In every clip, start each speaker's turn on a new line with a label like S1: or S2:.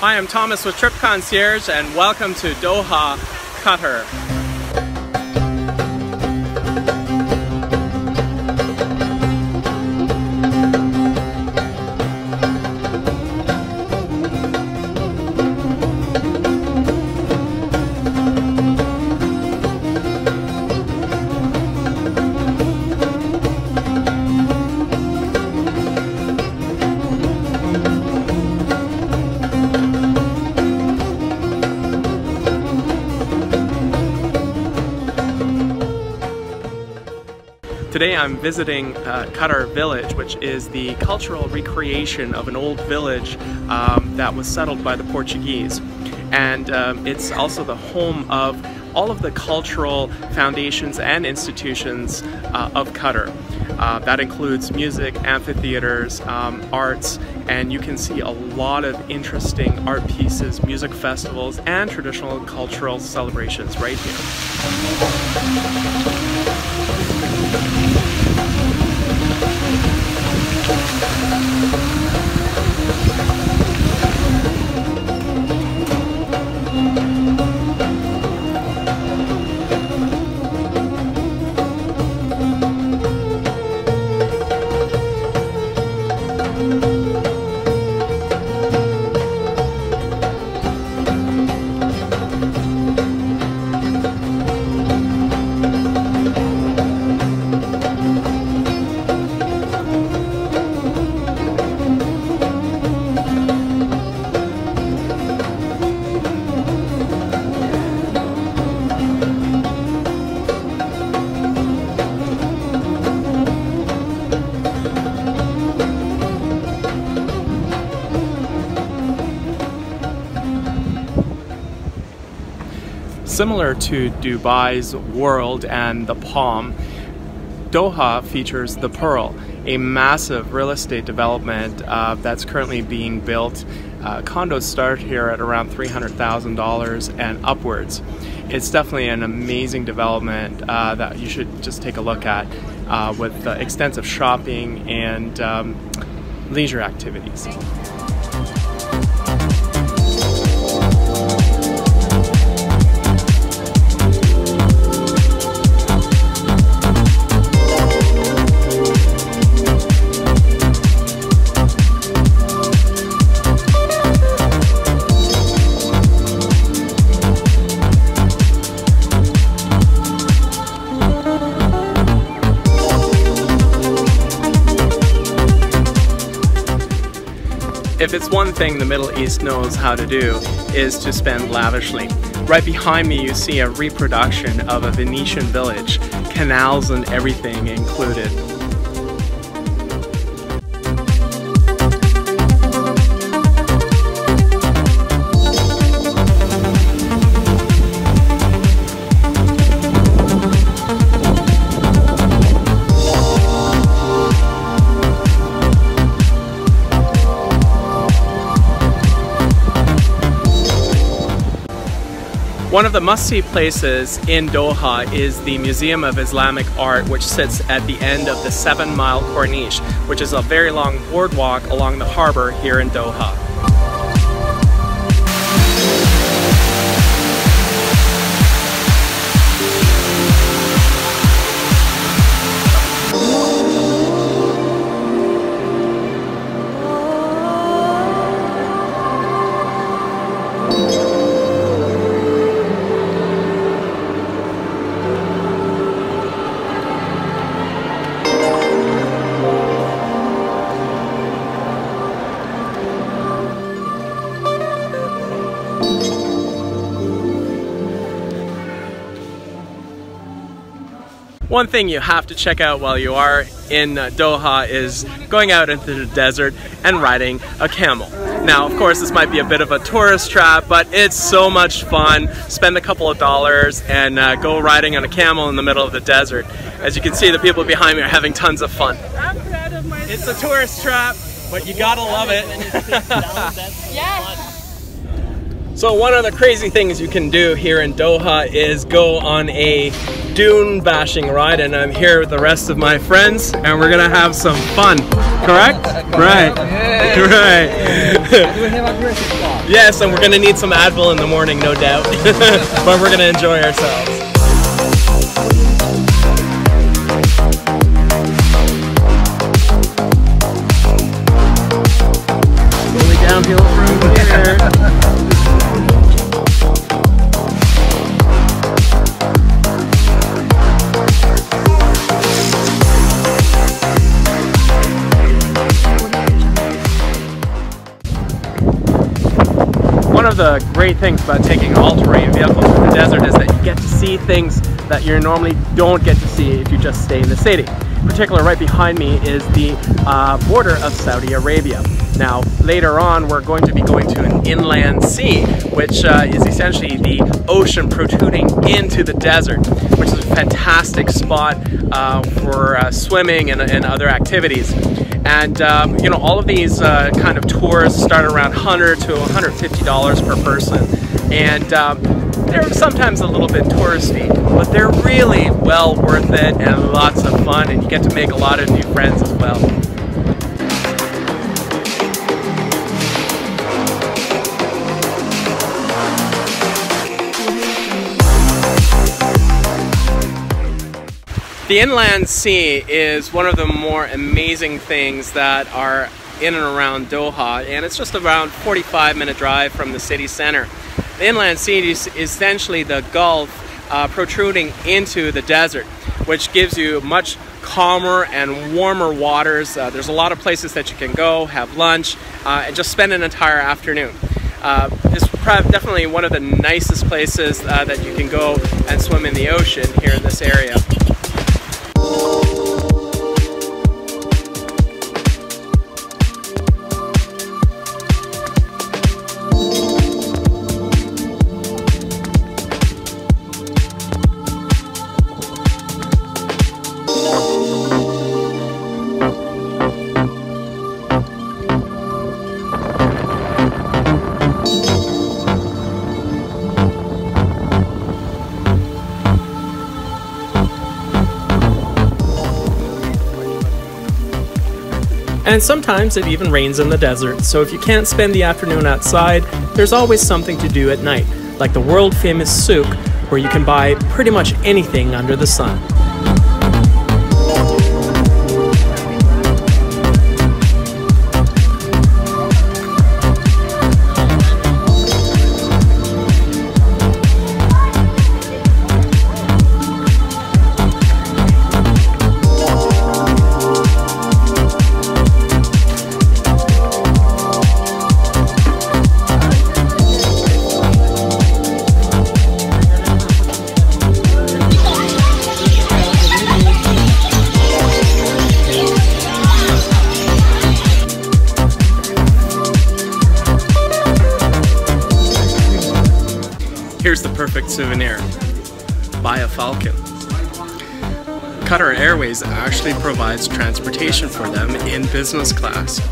S1: Hi, I'm Thomas with Trip Concierge and welcome to Doha, Qatar. Today I'm visiting Qatar Village, which is the cultural recreation of an old village that was settled by the Portuguese. And it's also the home of all of the cultural foundations and institutions of Qatar. That includes music, amphitheaters, arts, and you can see a lot of interesting art pieces, music festivals, and traditional cultural celebrations right here. Similar to Dubai's World and the Palm, Doha features the Pearl, a massive real estate development that's currently being built. Condos start here at around $300,000 and upwards. It's definitely an amazing development that you should just take a look at with extensive shopping and leisure activities. If it's one thing the Middle East knows how to do, is to spend lavishly. Right behind me you see a reproduction of a Venetian village, canals and everything included. One of the must-see places in Doha is the Museum of Islamic Art, which sits at the end of the 7-mile Corniche, which is a very long boardwalk along the harbor here in Doha. One thing you have to check out while you are in Doha is going out into the desert and riding a camel. Now, of course, this might be a bit of a tourist trap, but it's so much fun. Spend a couple of dollars and go riding on a camel in the middle of the desert. As you can see, the people behind me are having tons of fun.
S2: I'm proud of myself.
S1: It's a tourist trap, but you gotta love it.
S2: Yes.
S1: So one of the crazy things you can do here in Doha is go on a dune bashing ride, and I'm here with the rest of my friends and we're gonna have some fun. Correct? Right. Right. Yes, and we're gonna need some Advil in the morning, no doubt. But we're gonna enjoy ourselves. Slowly downhill from here. One of the great things about taking an all-terrain vehicle through the desert is that you get to see things that you normally don't get to see if you just stay in the city. In particular, right behind me is the border of Saudi Arabia. Now, later on, we're going to be going to an inland sea, which is essentially the ocean protruding into the desert, which is a fantastic spot for swimming and other activities. And you know, all of these kind of tours start around $100 to $150 per person, and they're sometimes a little bit touristy, but they're really well worth it and lots of fun, and you get to make a lot of new friends as well. The inland sea is one of the more amazing things that are in and around Doha, and it's just around 45-minute drive from the city center. The inland sea is essentially the Gulf protruding into the desert, which gives you much calmer and warmer waters. There's a lot of places that you can go, have lunch, and just spend an entire afternoon. This is definitely one of the nicest places that you can go and swim in the ocean here in this area. And sometimes it even rains in the desert, so if you can't spend the afternoon outside, there's always something to do at night, like the world-famous souk, where you can buy pretty much anything under the sun. Here's the perfect souvenir. Buy a falcon. Qatar Airways actually provides transportation for them in business class.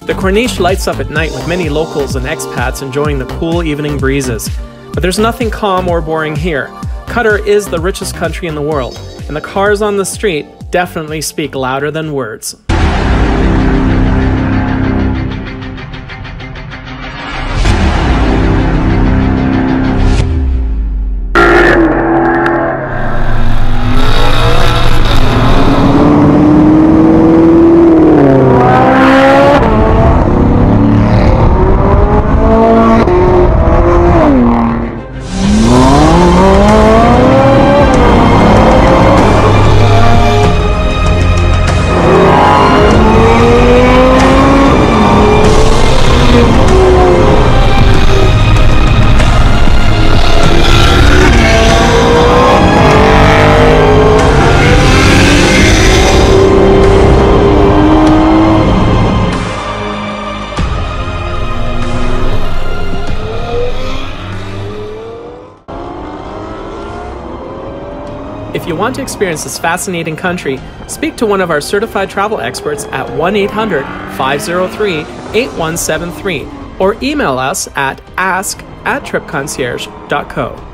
S1: The Corniche lights up at night with many locals and expats enjoying the cool evening breezes. But there's nothing calm or boring here. Qatar is the richest country in the world, and the cars on the street definitely speak louder than words. If you want to experience this fascinating country, speak to one of our certified travel experts at 1-800-503-8173 or email us at ask@tripconcierge.co.